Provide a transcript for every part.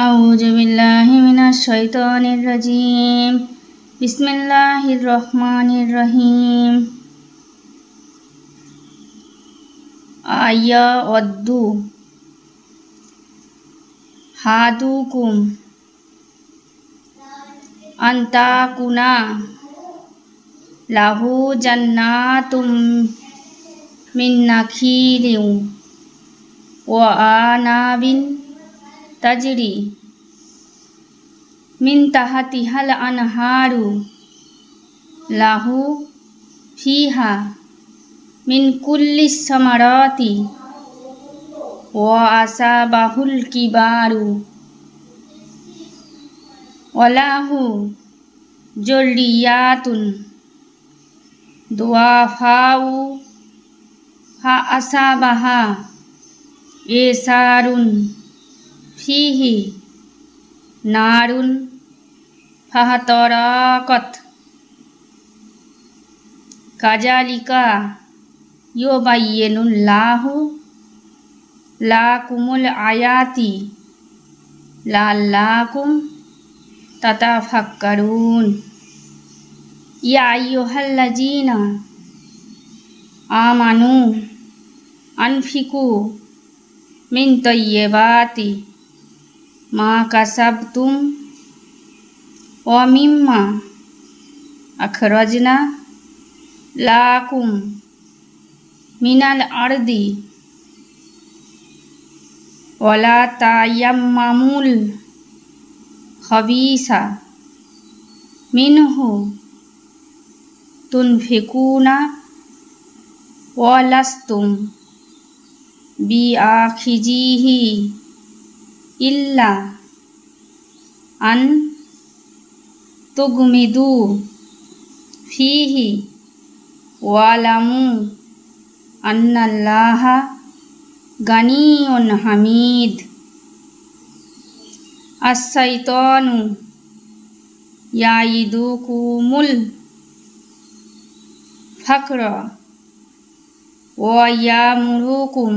আউযু বিল্লাহি মিনাশ শাইতানির রাজিম। বিসমিল্লাহির রহমানির রহিম। আয়াওয়াদ্দু হাদুকুম আনতাকুনা লাহু জান্নাতুম মিন নাখিলিন ওয়া আনাবিন তাজরি মিন তাহাতিহাল আনহারু লাহু ফিহা মিন কুল্লিস সামারাতি ওয়া আসাবাহুল কিবারু ওয়ালাহু যুররিয়াতুন দুআফাউ ফা আসাবাহা এসারুন ফিহি নারুন ফাহাতারাকাত কাজালিকা ইউবাইয়িনুল্লাহু লাকুমুল আয়াতি লাআল্লাকুম তাতাফাক্কারুন। ইয়া আইয়ুহাল্লাযীনা আমানু আনফিকু মিন তাইয়্যিবাতি মা কাসাবতুম ওয়া মিম্মা আখরাজনা লাকুম মিনাল আরদি ওয়ালা তায়াম্মামুল খাবিসা মিনহু তুনফিকুনা ওয়া লাস্তুম বিআখিজিহি ইল্লা আন তুগমিদু ফিহি ওয়ালামু আন্নাল্লাহা গানিয়ুন হামিদ। আশ-শাইতানু ইয়াইদুকুমুল ফাকরা ওয়া ইয়ামুরুকুম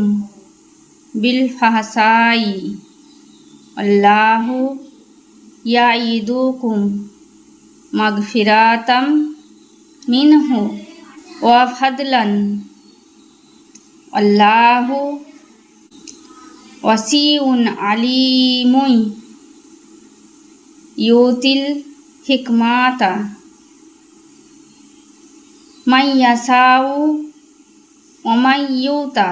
বিল ফাহশাই আল্লাহু ইয়াইদুকুম মাগফিরাতাম মিনহু ওয়া ফাদলান আল্লাহু ওয়াসিউন আলিমুন ইউতিল হিকমাতা মাইয়াসাউ ওয়া মাইয়ুতা।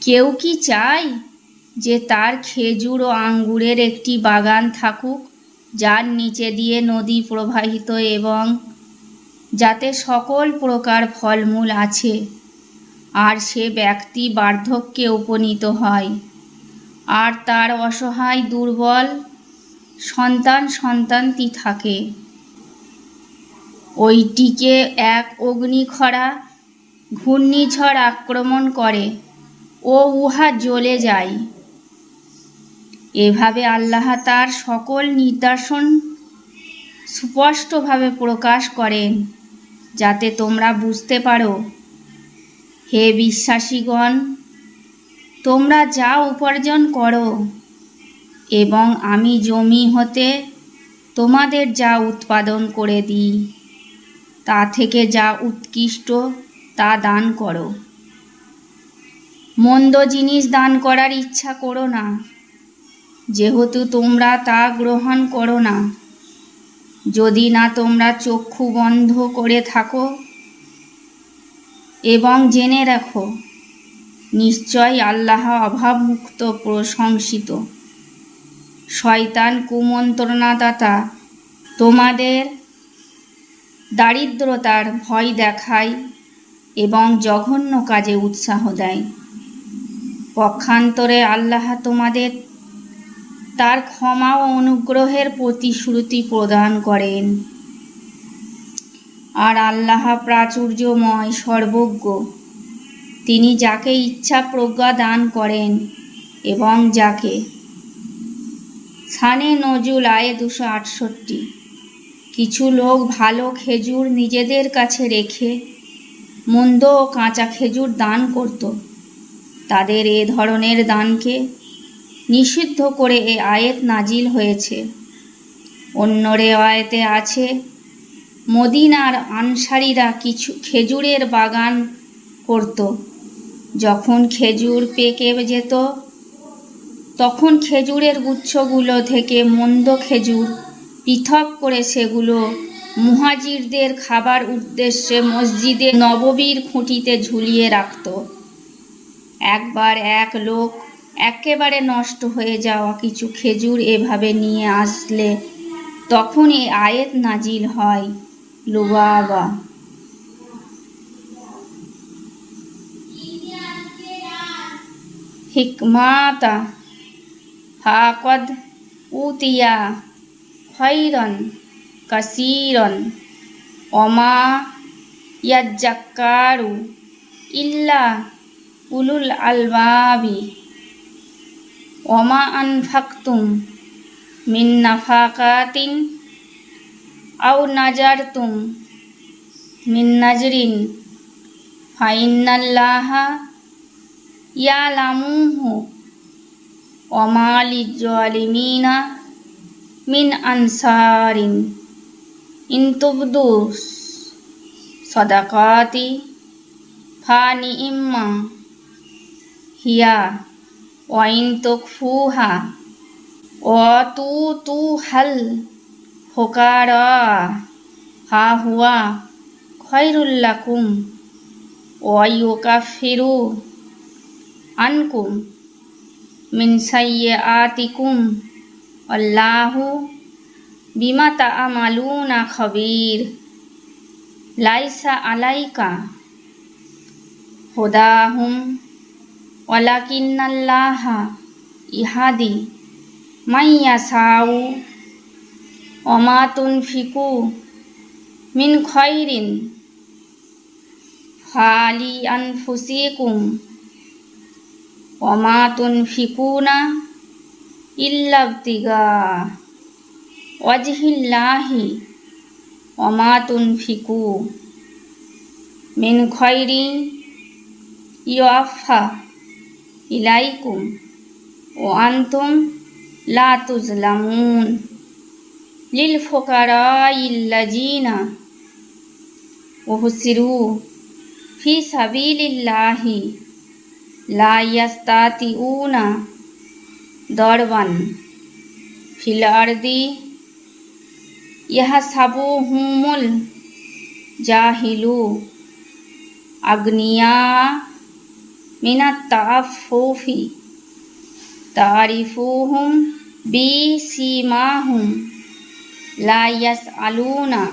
কেউ কি চায় যে তার খেজুর ও আঙ্গুরের একটি বাগান থাকুক, যার নিচে দিয়ে নদী প্রবাহিত এবং যাতে সকল প্রকার ফলমূল আছে, আর সে ব্যক্তি বার্ধক্যে উপনীত হয় আর তার অসহায় দুর্বল সন্তানটি থাকে? ওইটিকে এক অগ্নিখরা ঘূর্ণিঝড় আক্রমণ করে ও উহা জ্বলে যায়। এভাবে আল্লাহ তার সকল নিদর্শন স্পষ্টভাবে প্রকাশ করেন যাতে তোমরা বুঝতে পারো। হে বিশ্বাসীগণ, তোমরা যা উপার্জন করো এবং আমি জমি হতে তোমাদের যা উৎপাদন করে দিই তা থেকে যা উৎকৃষ্ট তা দান করো। মন্দ জিনিস দান করার ইচ্ছা করো না, যেহেতু তোমরা তা গ্রহণ করো না, যদি না তোমরা চক্ষু বন্ধ করে থাকো। এবং জেনে রাখো, নিশ্চয় আল্লাহ অভাবমুক্ত প্রশংসিত। শয়তান কুমন্ত্রণাদাতা তোমাদের দারিদ্রতার ভয় দেখায় এবং জঘন্য কাজে উৎসাহ দেয়। পক্ষান্তরে আল্লাহ তোমাদের তার ক্ষমা ও অনুগ্রহের প্রতিশ্রুতি প্রদান করেন। আর আল্লাহ প্রাচুর্যময়, সর্বজ্ঞ। তিনি যাকে ইচ্ছা প্রজ্ঞা দান করেন এবং যাকে। শানে নজুল আয়ে 268। কিছু লোক ভালো খেজুর নিজেদের কাছে রেখে মন্দ ও কাঁচা খেজুর দান করত। তাদের এ ধরনের দানকে নিষিদ্ধ করে এ আয়াত নাজিল হয়েছে। অন্য রেওয়ায়েতে আছে, মদিনার আনসারীরা কিছু খেজুরের বাগান করত। যখন খেজুর পেকে যেত তখন খেজুরের গুচ্ছগুলো থেকে মন্দ খেজুর পৃথক করে সেগুলো মুহাজিরদের খাবার উদ্দেশ্যে মসজিদে নববীর খুঁটিতে ঝুলিয়ে রাখত। একবার এক লোক একেবারে নষ্ট হয়ে যাওয়া কিছু খেজুর এভাবে নিয়ে আসলে তখন এই আয়াত নাজিল হয়, লুবাবা। হিকমাতা ফাকাদ উতিয়া খায়রান কাসীরান ওমা ইয়াজ্জাক্কারু ইল্লা উলুল আলবাবি ওমা আনফাকতুম মিন নাফাকাতিন আও নাজারতুম মিন নাজরিন ফাইন্নাল্লাহা ইয়ালামুহু ওমা লিজ্জালিমিনা মিন আনসারিন ইন তুবদু সাদাকাতি ফানিইম্মা হিয়া ওয়া ইন তুখফুহা ওয়া তুতুহাল ফুকারা ফা হুয়া খায়রুল লাকুম ওয়া ইউকাফিরু আনকুম মিন সাইয়্যাতিকুম আল্লাহু বিমা তা'মালুনা খাবীর। লাইসা আলাইকা হুদাহুম ওয়ালাকিন্নাল্লাহা ইহাদি মাইয়াশাউ ওমা তুনফিকু মিন খায়রিন ফালি আনফুসিকুম ওমা তুনফিকুনা ইল্লা ইবতিগা ওয়াজহিল্লাহি ওমা তুনফিকু মিন খায়রিন ইউআফা ইলাইকুম ওয়া আনতুম লা তুজলামুন। লিল ফুকারাইল্লাযিনা উহসিরু ফি সাবিলিল্লাহি লা ইয়াস্তাতিউনা দরবান ফিল আরদি ইয়াহসাবুহুমুল জাহিলু আগনিয়া মিনাত তাআফফুফি তারিফুহুম বিসিমাহুম লা ইয়াসআলুনা।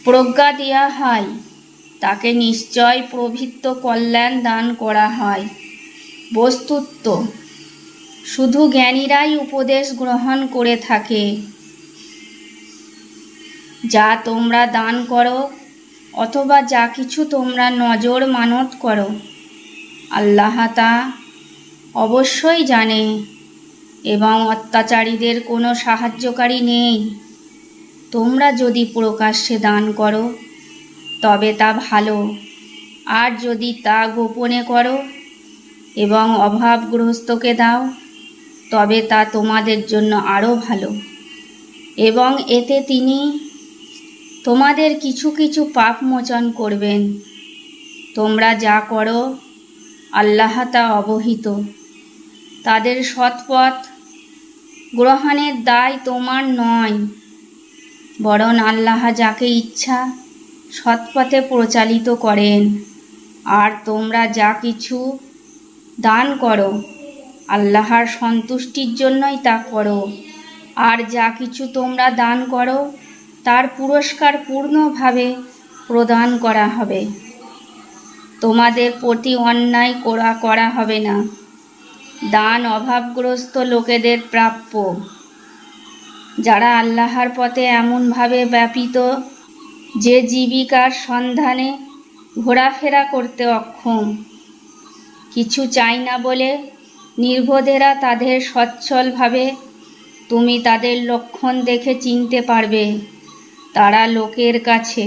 প্রজ্ঞা দেয়া হয় তাকে নিশ্চয় প্রভৃত্য কল্যাণ দান করা হয়। বস্তুত শুধু জ্ঞানীরাই উপদেশ গ্রহণ করে থাকে। যা তোমরা দান করো অথবা যা কিছু তোমরা নজর মানত করো, আল্লাহ তা অবশ্যই জানে এবং অত্যাচারীদের কোনো সাহায্যকারী নেই। তোমরা যদি প্রকাশ্যে দান করো তবে তা ভালো, আর যদি তা গোপনে করো এবং অভাবগ্রস্তকে দাও তবে তা তোমাদের জন্য আরও ভালো, এবং এতে তিনি তোমাদের কিছু কিছু পাপ মোচন করবেন। তোমরা যা করো আল্লাহ তা অবহিত। তাদের সৎপথ গ্রহণের দায় তোমার নয়, বরং আল্লাহ যাকে ইচ্ছা সৎপথে পরিচালিত করেন। আর তোমরা যা কিছু দান করো আল্লাহর সন্তুষ্টির জন্যই তা করো, আর যা কিছু তোমরা দান করো তার পুরস্কার পূর্ণভাবে প্রদান করা হবে। তোমাদের প্রতি অন্যায় করা হবে না। দান অভাবগ্রস্ত লোকেদের প্রাপ্য, যারা আল্লাহর পথে এমনভাবে ব্যাপৃত যে জীবিকার সন্ধানে ঘোরাফেরা করতে অক্ষম। কিছু চাই না বলে নির্বোধেরা তাদের সচ্ছলভাবে তুমি তাদের লক্ষণ দেখে চিনতে পারবে। তারা লোকের কাছে